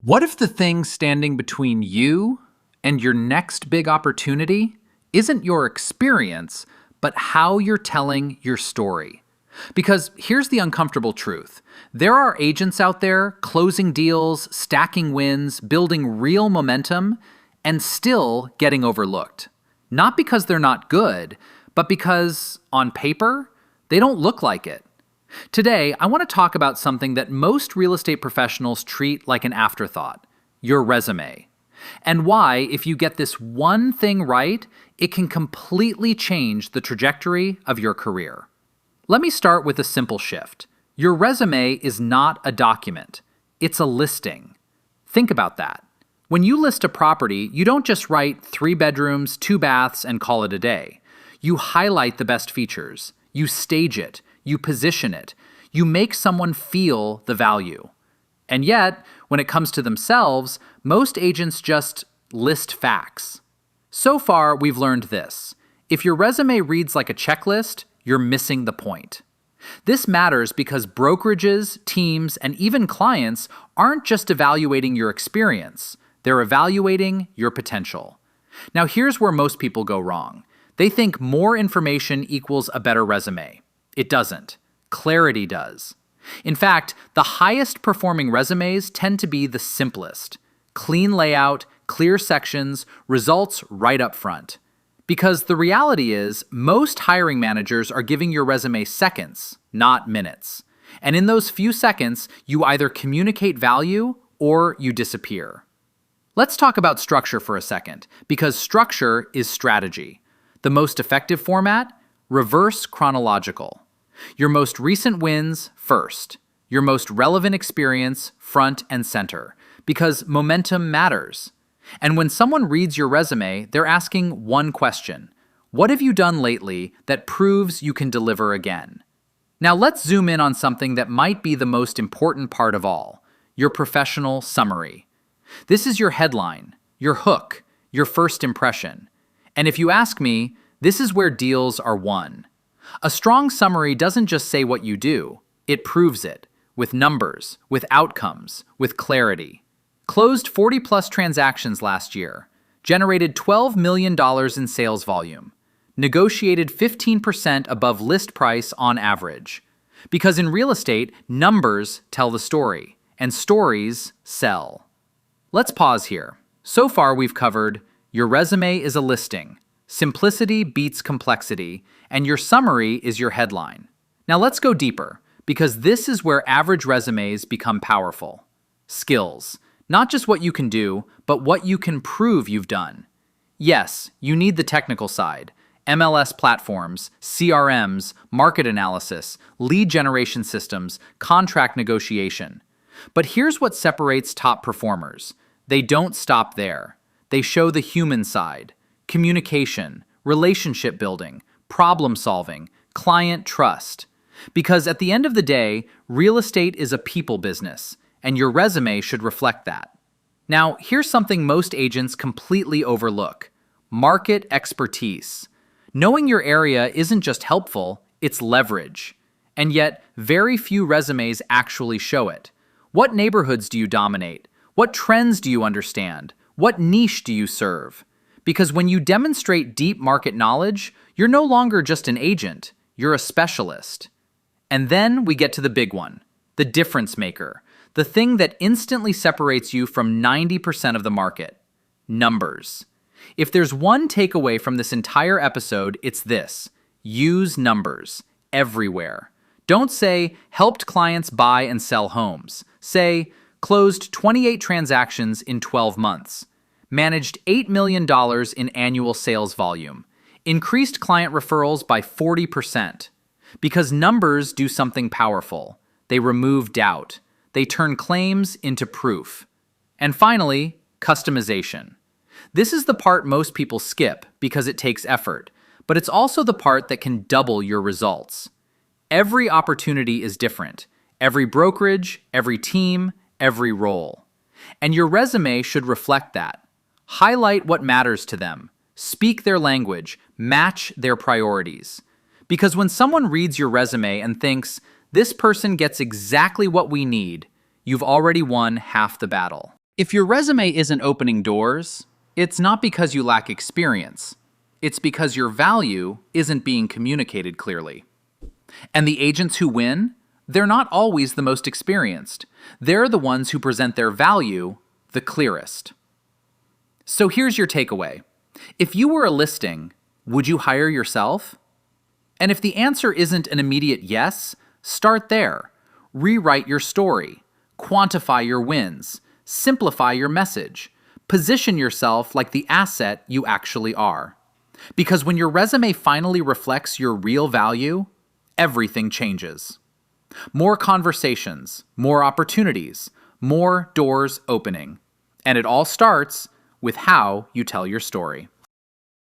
What if the thing standing between you and your next big opportunity isn't your experience, but how you're telling your story? Because here's the uncomfortable truth. There are agents out there closing deals, stacking wins, building real momentum, and still getting overlooked. Not because they're not good, but because, on paper, they don't look like it. Today, I want to talk about something that most real estate professionals treat like an afterthought: your resume. And why, if you get this one thing right, it can completely change the trajectory of your career. Let me start with a simple shift. Your resume is not a document, it's a listing. Think about that. When you list a property, you don't just write 3 bedrooms, 2 baths, and call it a day. You highlight the best features. You stage it. You position it. You make someone feel the value. And yet, when it comes to themselves, most agents just list facts. So far, we've learned this. If your resume reads like a checklist, you're missing the point. This matters because brokerages, teams, and even clients aren't just evaluating your experience. They're evaluating your potential. Now, here's where most people go wrong. They think more information equals a better resume. It doesn't. Clarity does. In fact, the highest performing resumes tend to be the simplest. Clean layout, clear sections, results right up front. Because the reality is, most hiring managers are giving your resume seconds, not minutes. And in those few seconds, you either communicate value or you disappear. Let's talk about structure for a second, because structure is strategy. The most effective format? Reverse chronological. Your most recent wins first. Your most relevant experience front and center. Because momentum matters. And when someone reads your resume, they're asking one question. What have you done lately that proves you can deliver again? Now let's zoom in on something that might be the most important part of all. Your professional summary. This is your headline, your hook, your first impression. And if you ask me, this is where deals are won. A strong summary doesn't just say what you do, it proves it, with numbers, with outcomes, with clarity. Closed 40-plus transactions last year, generated $12 million in sales volume, negotiated 15% above list price on average. Because in real estate, numbers tell the story, and stories sell. Let's pause here. So far we've covered your resume is a listing, simplicity beats complexity, and your summary is your headline. Now let's go deeper, because this is where average resumes become powerful. Skills. Not just what you can do, but what you can prove you've done. Yes, you need the technical side. MLS platforms, CRMs, market analysis, lead generation systems, contract negotiation. But here's what separates top performers. They don't stop there. They show the human side. Communication, relationship building, problem solving, client trust. Because at the end of the day, real estate is a people business, and your resume should reflect that. Now, here's something most agents completely overlook: market expertise. Knowing your area isn't just helpful, it's leverage. And yet, very few resumes actually show it. What neighborhoods do you dominate? What trends do you understand? What niche do you serve? Because when you demonstrate deep market knowledge, you're no longer just an agent, you're a specialist. And then we get to the big one, the difference maker, the thing that instantly separates you from 90% of the market: numbers. If there's one takeaway from this entire episode, it's this: use numbers everywhere. Don't say, helped clients buy and sell homes. Say, closed 28 transactions in 12 months. Managed $8 million in annual sales volume. Increased client referrals by 40%. Because numbers do something powerful. They remove doubt. They turn claims into proof. And finally, customization. This is the part most people skip because it takes effort, but it's also the part that can double your results. Every opportunity is different. Every brokerage, every team, every role. And your resume should reflect that. Highlight what matters to them. Speak their language. Match their priorities. Because when someone reads your resume and thinks, this person gets exactly what we need, you've already won half the battle. If your resume isn't opening doors, it's not because you lack experience. It's because your value isn't being communicated clearly. And the agents who win, they're not always the most experienced. They're the ones who present their value the clearest. So here's your takeaway. If you were a listing, would you hire yourself? And if the answer isn't an immediate yes, start there. Rewrite your story. Quantify your wins. Simplify your message. Position yourself like the asset you actually are. Because when your resume finally reflects your real value, everything changes. More conversations, more opportunities, more doors opening. And it all starts with how you tell your story.